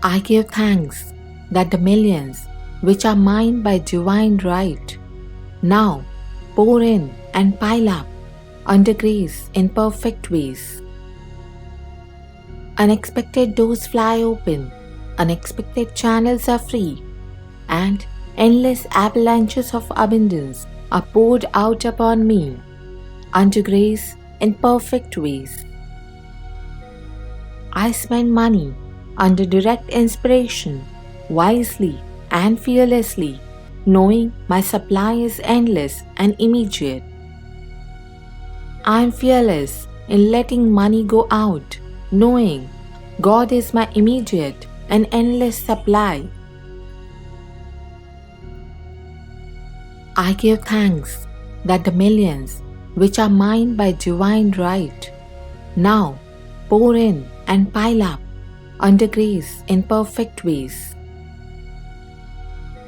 I give thanks that the millions which are mine by divine right now pour in and pile up under grace in perfect ways. Unexpected doors fly open, unexpected channels are free, and endless avalanches of abundance are poured out upon me unto grace in perfect ways. I spend money under direct inspiration, wisely and fearlessly, knowing my supply is endless and immediate. I am fearless in letting money go out, knowing God is my immediate and endless supply. I give thanks that the millions which are mine by divine right now pour in and pile up under grace in perfect ways.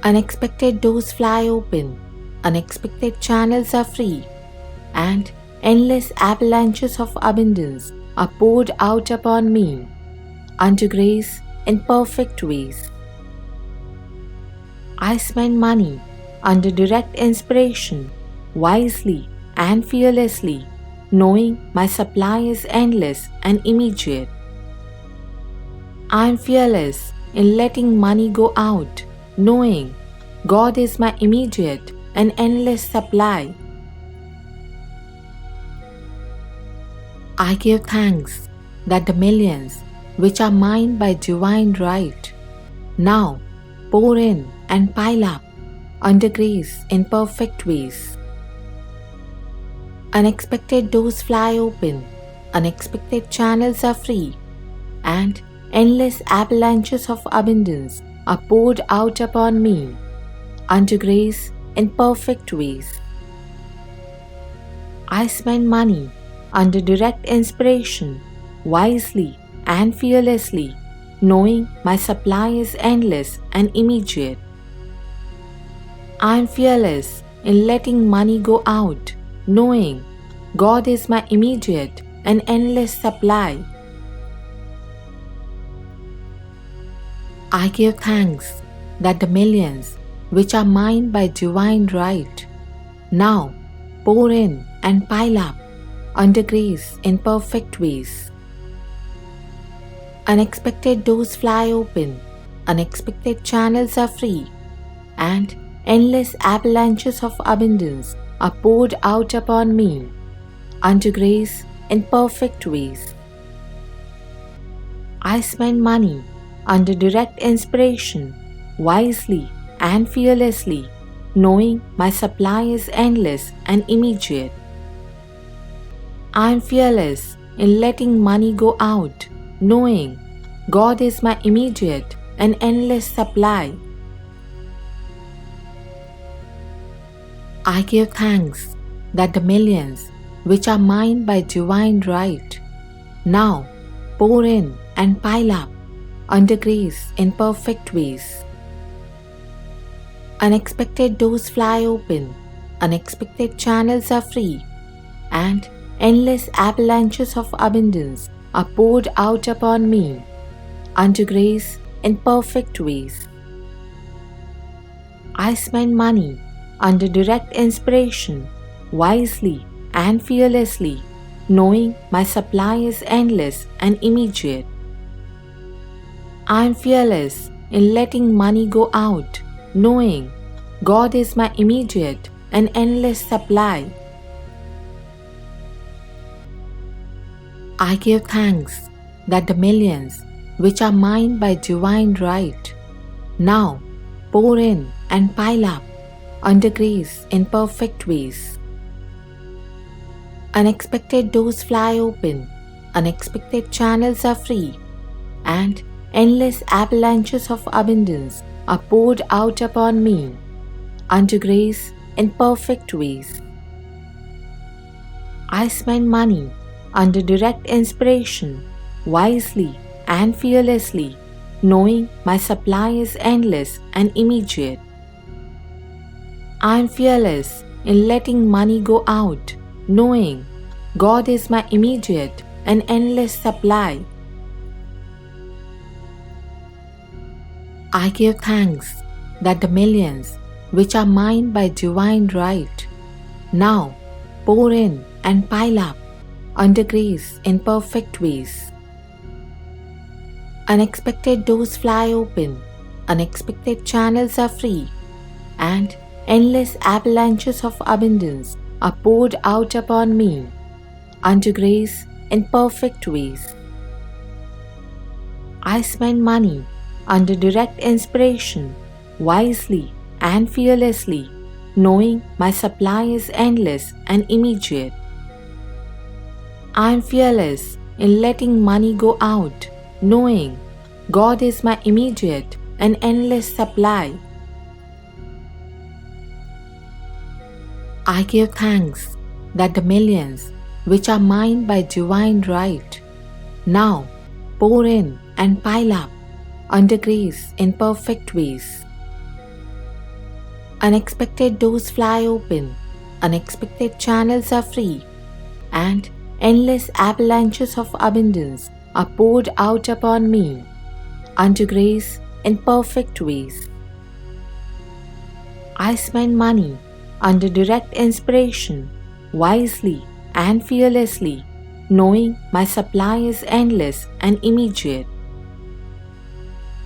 Unexpected doors fly open, unexpected channels are free, and endless avalanches of abundance are poured out upon me unto grace in perfect ways. I spend money under direct inspiration, wisely and fearlessly, knowing my supply is endless and immediate. I am fearless in letting money go out, knowing God is my immediate and endless supply. I give thanks that the millions which are mine by divine right now pour in and pile up under grace in perfect ways. Unexpected doors fly open, unexpected channels are free, and endless avalanches of abundance are poured out upon me unto grace in perfect ways. I spend money under direct inspiration, wisely and fearlessly, knowing my supply is endless and immediate. I am fearless in letting money go out, knowing God is my immediate and endless supply. I give thanks that the millions which are mine by divine right now pour in and pile up under grace in perfect ways. Unexpected doors fly open, unexpected channels are free, and endless avalanches of abundance are poured out upon me unto grace in perfect ways. I spend money under direct inspiration, wisely and fearlessly, knowing my supply is endless and immediate. I am fearless in letting money go out, knowing God is my immediate and endless supply. I give thanks that the millions which are mine by divine right now pour in and pile up under grace in perfect ways. Unexpected doors fly open, unexpected channels are free, and endless avalanches of abundance are poured out upon me unto grace in perfect ways. I spend money under direct inspiration, wisely and fearlessly, knowing my supply is endless and immediate. I am fearless in letting money go out, knowing God is my immediate and endless supply. I give thanks that the millions which are mine by divine right now pour in and pile up under grace in perfect ways. Unexpected doors fly open, unexpected channels are free, and endless avalanches of abundance are poured out upon me unto grace in perfect ways. I spend money under direct inspiration, wisely and fearlessly, knowing my supply is endless and immediate. I am fearless in letting money go out, knowing God is my immediate and endless supply. I give thanks that the millions which are mine by divine right now pour in and pile up under grace in perfect ways. Unexpected doors fly open, unexpected channels are free, and endless avalanches of abundance are poured out upon me unto grace in perfect ways. I spend money under direct inspiration, wisely and fearlessly, knowing my supply is endless and immediate. I am fearless in letting money go out, knowing God is my immediate and endless supply. I give thanks that the millions which are mine by divine right now pour in and pile up under grace in perfect ways. Unexpected doors fly open, unexpected channels are free, and endless avalanches of abundance are poured out upon me unto grace in perfect ways. I spend money under direct inspiration, wisely and fearlessly, knowing my supply is endless and immediate.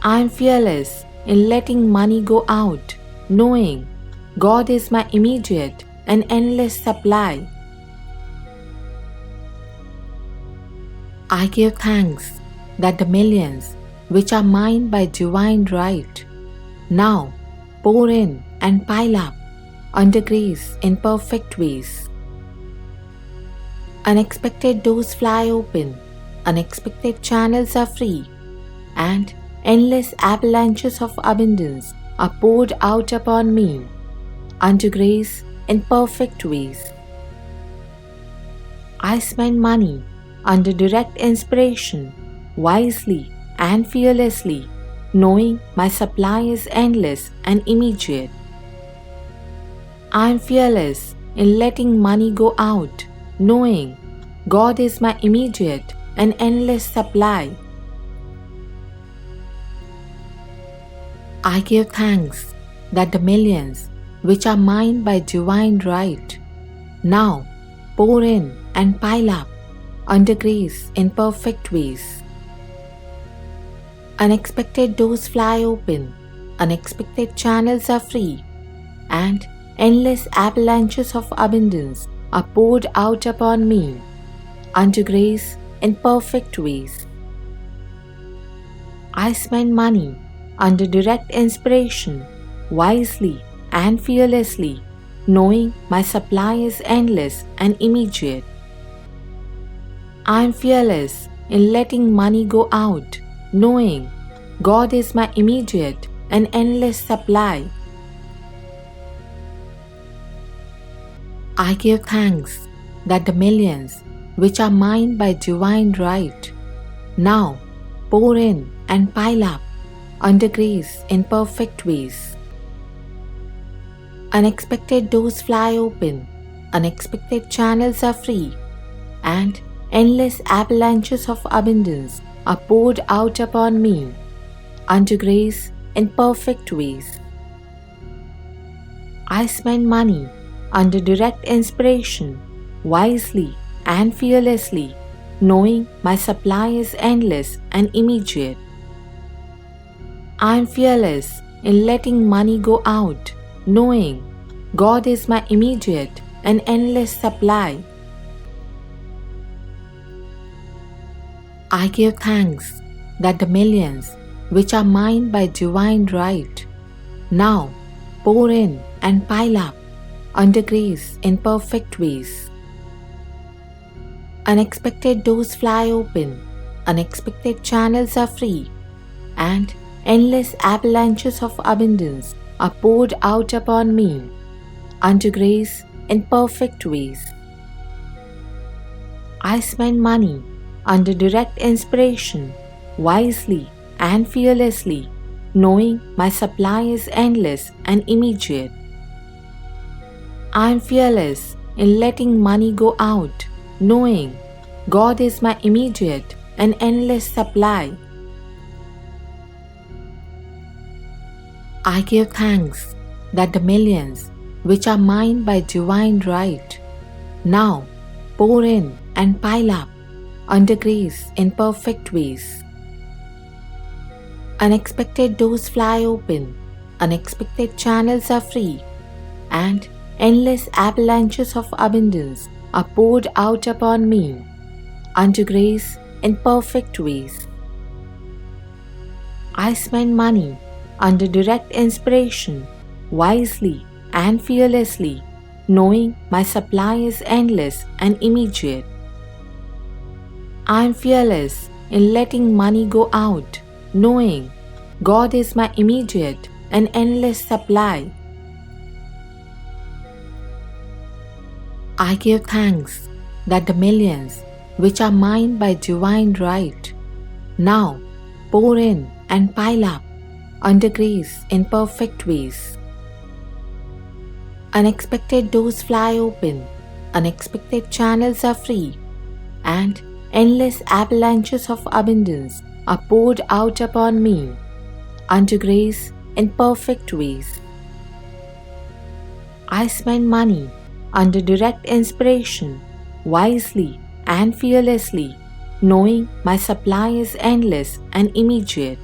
I am fearless in letting money go out, knowing God is my immediate and endless supply. I give thanks that the millions which are mine by divine right now pour in and pile up under grace in perfect ways. Unexpected doors fly open, unexpected channels are free, and endless avalanches of abundance are poured out upon me unto grace in perfect ways. I spend money under direct inspiration, wisely and fearlessly, knowing my supply is endless and immediate. I am fearless in letting money go out, knowing God is my immediate and endless supply. I give thanks that the millions which are mine by divine right now pour in and pile up under grace in perfect ways. Unexpected doors fly open, unexpected channels are free, and endless avalanches of abundance are poured out upon me unto grace in perfect ways. I spend money under direct inspiration, wisely and fearlessly, knowing my supply is endless and immediate. I am fearless in letting money go out, knowing God is my immediate and endless supply. I give thanks that the millions which are mine by divine right now pour in and pile up under grace in perfect ways. Unexpected doors fly open, unexpected channels are free, and endless avalanches of abundance are poured out upon me unto grace in perfect ways. I spend money under direct inspiration, wisely and fearlessly, knowing my supply is endless and immediate. I am fearless in letting money go out, knowing God is my immediate and endless supply. I give thanks that the millions which are mine by divine right now pour in and pile up under grace in perfect ways. Unexpected doors fly open, unexpected channels are free, and endless avalanches of abundance are poured out upon me unto grace in perfect ways. I spend money under direct inspiration, wisely and fearlessly, knowing my supply is endless and immediate. I am fearless in letting money go out, knowing God is my immediate and endless supply. I give thanks that the millions which are mine by divine right now pour in and pile up under grace in perfect ways. Unexpected doors fly open, unexpected channels are free, and endless avalanches of abundance are poured out upon me unto grace in perfect ways. I spend money under direct inspiration, wisely and fearlessly, knowing my supply is endless and immediate. I am fearless in letting money go out, knowing God is my immediate and endless supply. I give thanks that the millions which are mine by divine right now pour in and pile up under grace in perfect ways. Unexpected doors fly open, unexpected channels are free, and endless avalanches of abundance are poured out upon me unto grace in perfect ways. I spend money under direct inspiration, wisely and fearlessly, knowing my supply is endless and immediate.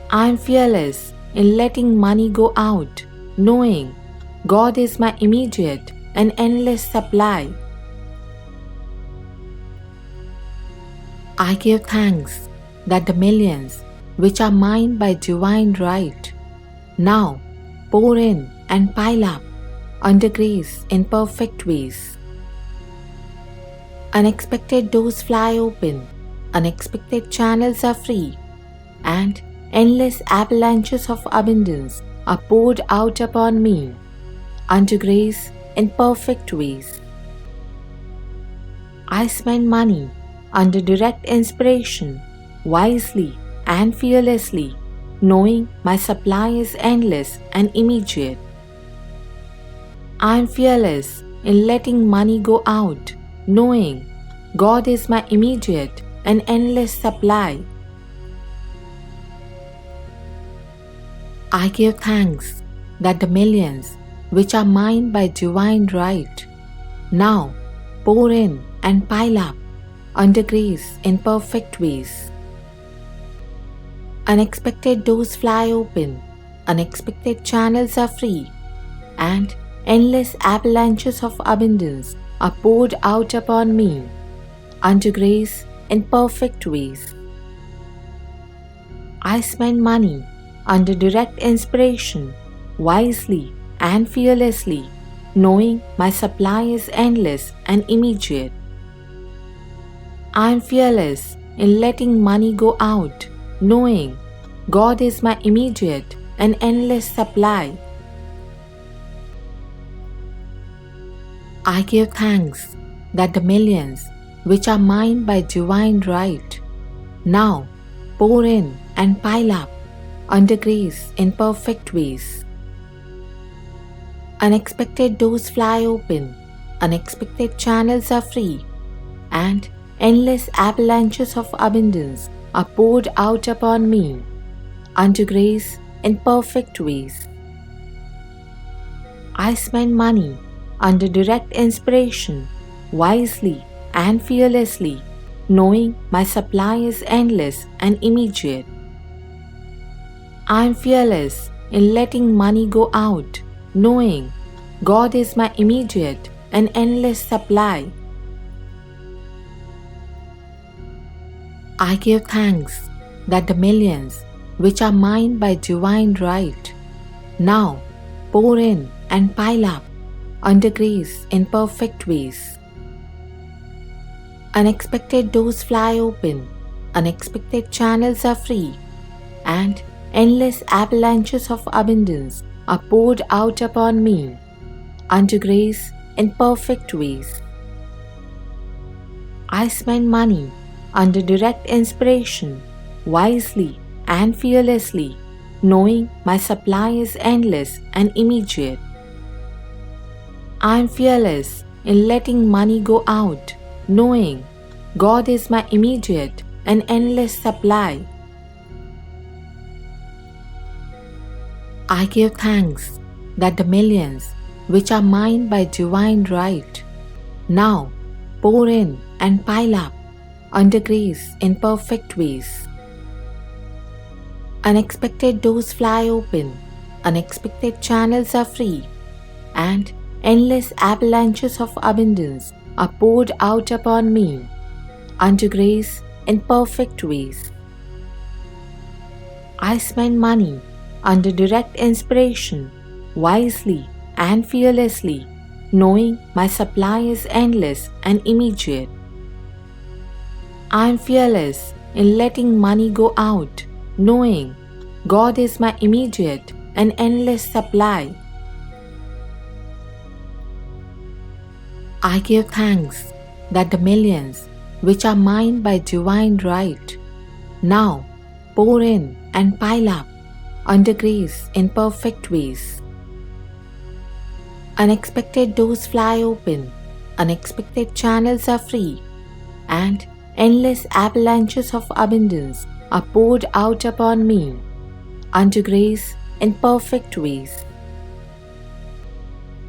I am fearless in letting money go out, knowing God is my immediate and endless supply. I give thanks that the millions which are mine by divine right now pour in and pile up under grace in perfect ways. Unexpected doors fly open, unexpected channels are free, and endless avalanches of abundance are poured out upon me unto grace in perfect ways. I spend money under direct inspiration, wisely and fearlessly, knowing my supply is endless and immediate. I am fearless in letting money go out, knowing God is my immediate and endless supply. I give thanks that the millions which are mine by divine right now pour in and pile up under grace in perfect ways. Unexpected doors fly open, unexpected channels are free, and endless avalanches of abundance are poured out upon me unto grace in perfect ways. I spend money under direct inspiration, wisely and fearlessly, knowing my supply is endless and immediate. I am fearless in letting money go out, knowing God is my immediate and endless supply. I give thanks that the millions which are mine by divine right now pour in and pile up under grace in perfect ways. Unexpected doors fly open, unexpected channels are free, and endless avalanches of abundance are poured out upon me unto grace in perfect ways. I spend money under direct inspiration, wisely and fearlessly, knowing my supply is endless and immediate. I am fearless in letting money go out, knowing God is my immediate and endless supply. I give thanks that the millions which are mine by divine right now pour in and pile up under grace in perfect ways. Unexpected doors fly open, unexpected channels are free, and endless avalanches of abundance are poured out upon me unto grace in perfect ways. I spend money under direct inspiration, wisely and fearlessly, knowing my supply is endless and immediate. I am fearless in letting money go out, knowing God is my immediate and endless supply. I give thanks that the millions which are mine by divine right now pour in and pile up under grace in perfect ways. Unexpected doors fly open, unexpected channels are free, and endless avalanches of abundance are poured out upon me unto grace in perfect ways. I spend money under direct inspiration, wisely and fearlessly, knowing my supply is endless and immediate. I am fearless in letting money go out, knowing God is my immediate and endless supply. I give thanks that the millions which are mine by divine right now pour in and pile up under grace in perfect ways. Unexpected doors fly open, unexpected channels are free, and endless avalanches of abundance are poured out upon me unto grace in perfect ways.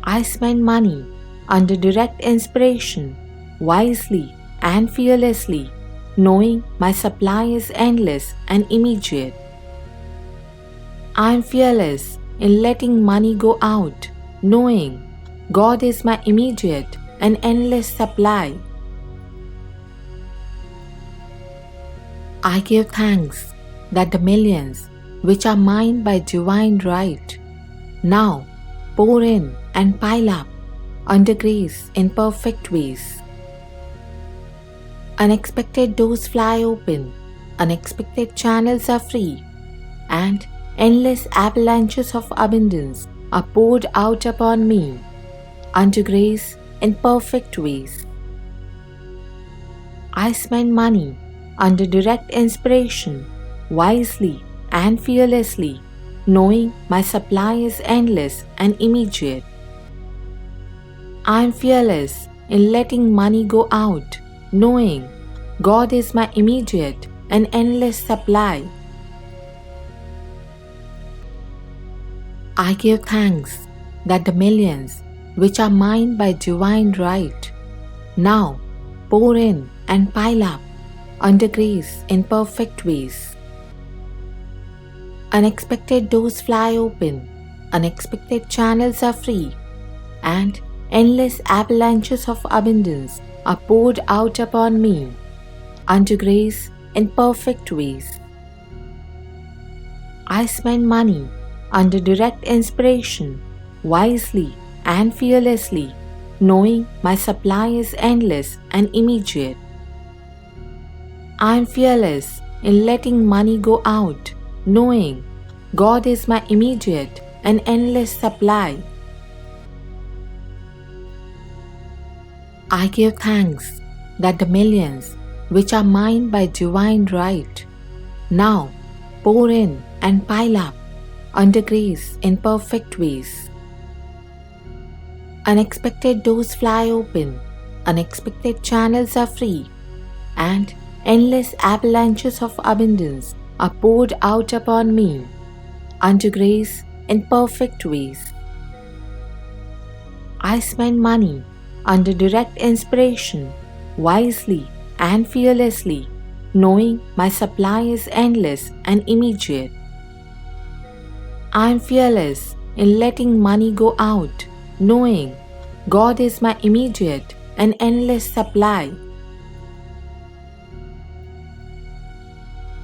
I spend money under direct inspiration, wisely and fearlessly, knowing my supply is endless and immediate. I am fearless in letting money go out, knowing God is my immediate and endless supply. I give thanks that the millions which are mine by divine right now pour in and pile up under grace in perfect ways. Unexpected doors fly open, unexpected channels are free, and endless avalanches of abundance are poured out upon me unto grace in perfect ways. I spend money under direct inspiration, wisely and fearlessly, knowing my supply is endless and immediate. I am fearless in letting money go out, knowing God is my immediate and endless supply. I give thanks that the millions which are mine by divine right now pour in and pile up under grace in perfect ways. Unexpected doors fly open, unexpected channels are free, and endless avalanches of abundance are poured out upon me unto grace in perfect ways. I spend money under direct inspiration, wisely and fearlessly, knowing my supply is endless and immediate. I am fearless in letting money go out, knowing God is my immediate and endless supply. I give thanks that the millions which are mine by divine right now pour in and pile up under grace in perfect ways. Unexpected doors fly open, unexpected channels are free, and endless avalanches of abundance are poured out upon me unto grace in perfect ways. I spend money under direct inspiration, wisely and fearlessly, knowing my supply is endless and immediate. I am fearless in letting money go out, knowing God is my immediate and endless supply.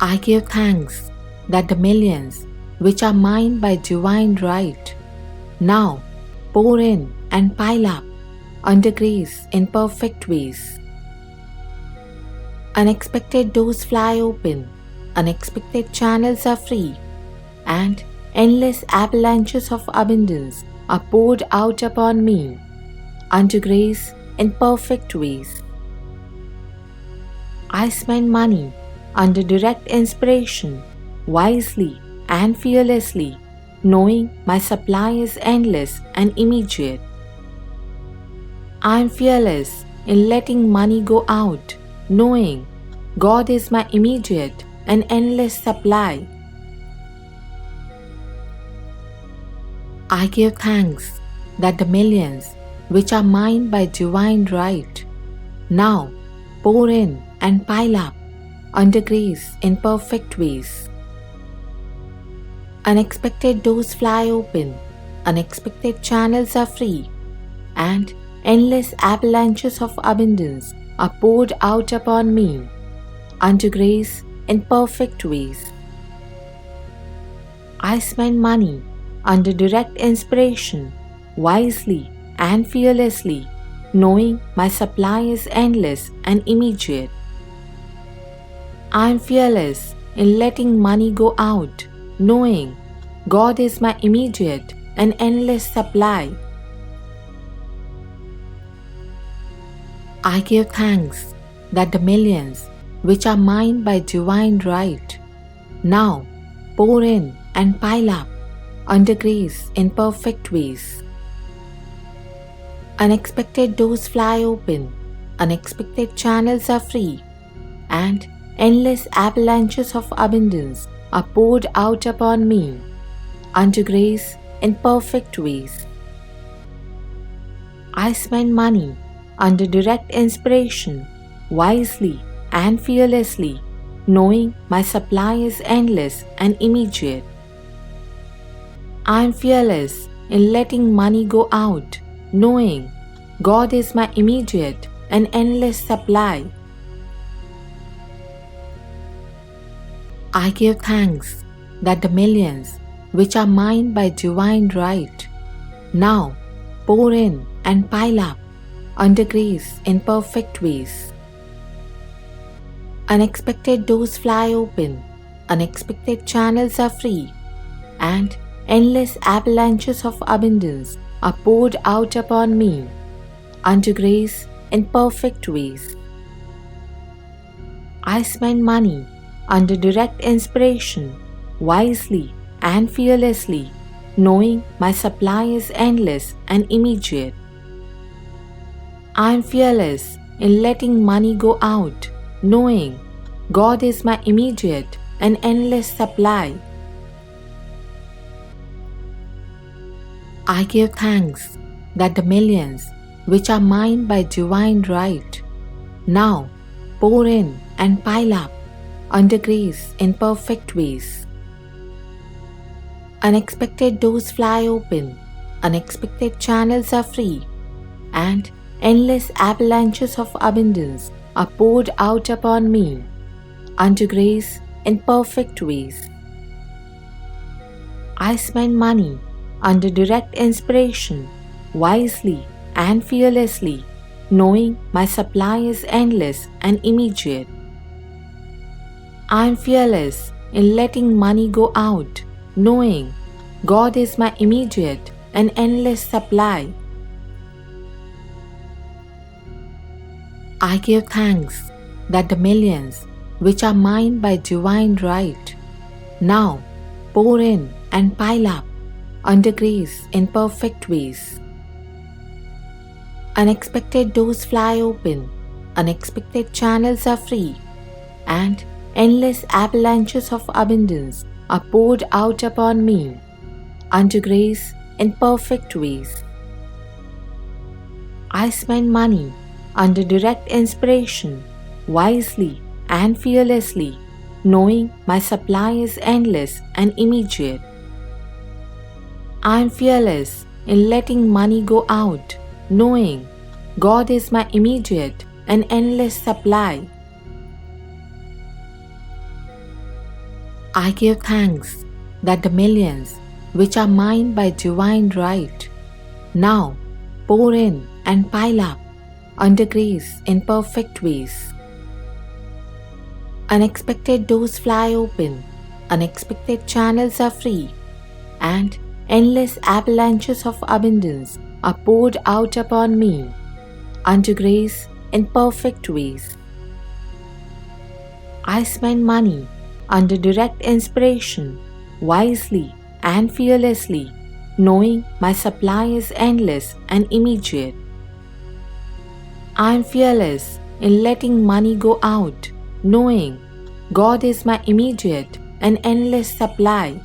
I give thanks that the millions which are mine by divine right now pour in and pile up under grace in perfect ways. Unexpected doors fly open, unexpected channels are free, and endless avalanches of abundance are poured out upon me unto grace in perfect ways. I spend money under direct inspiration, wisely and fearlessly, knowing my supply is endless and immediate. I am fearless in letting money go out, knowing God is my immediate and endless supply. I give thanks that the millions which are mine by divine right now pour in and pile up under grace in perfect ways. Unexpected doors fly open, unexpected channels are free, and endless avalanches of abundance are poured out upon me unto grace in perfect ways. I spend money under direct inspiration, wisely and fearlessly, knowing my supply is endless and immediate. I am fearless in letting money go out, knowing God is my immediate and endless supply. I give thanks that the millions which are mine by divine right now pour in and pile up under grace in perfect ways. Unexpected doors fly open, unexpected channels are free, and endless avalanches of abundance are poured out upon me unto grace in perfect ways. I spend money under direct inspiration, wisely and fearlessly, knowing my supply is endless and immediate. I am fearless in letting money go out, knowing God is my immediate and endless supply. I give thanks that the millions which are mine by divine right now pour in and pile up under grace in perfect ways. Unexpected doors fly open, unexpected channels are free, and endless avalanches of abundance are poured out upon me unto grace in perfect ways. I spend money under direct inspiration, wisely and fearlessly, knowing my supply is endless and immediate. I am fearless in letting money go out, knowing God is my immediate and endless supply. I give thanks that the millions which are mine by divine right now pour in and pile up under grace in perfect ways. Unexpected doors fly open, unexpected channels are free, and endless avalanches of abundance are poured out upon me unto grace in perfect ways. I spend money under direct inspiration, wisely and fearlessly, knowing my supply is endless and immediate. I am fearless in letting money go out, knowing God is my immediate and endless supply. I give thanks that the millions which are mine by divine right now pour in and pile up under grace in perfect ways. Unexpected doors fly open, unexpected channels are free, and endless avalanches of abundance are poured out upon me unto grace in perfect ways. I spend money under direct inspiration, wisely and fearlessly, knowing my supply is endless and immediate. I am fearless in letting money go out, knowing God is my immediate and endless supply. I give thanks that the millions which are mine by divine right now pour in and pile up under grace in perfect ways. Unexpected doors fly open, unexpected channels are free, and endless avalanches of abundance are poured out upon me unto grace in perfect ways. I spend money under direct inspiration, wisely and fearlessly, knowing my supply is endless and immediate. I am fearless in letting money go out, knowing God is my immediate and endless supply.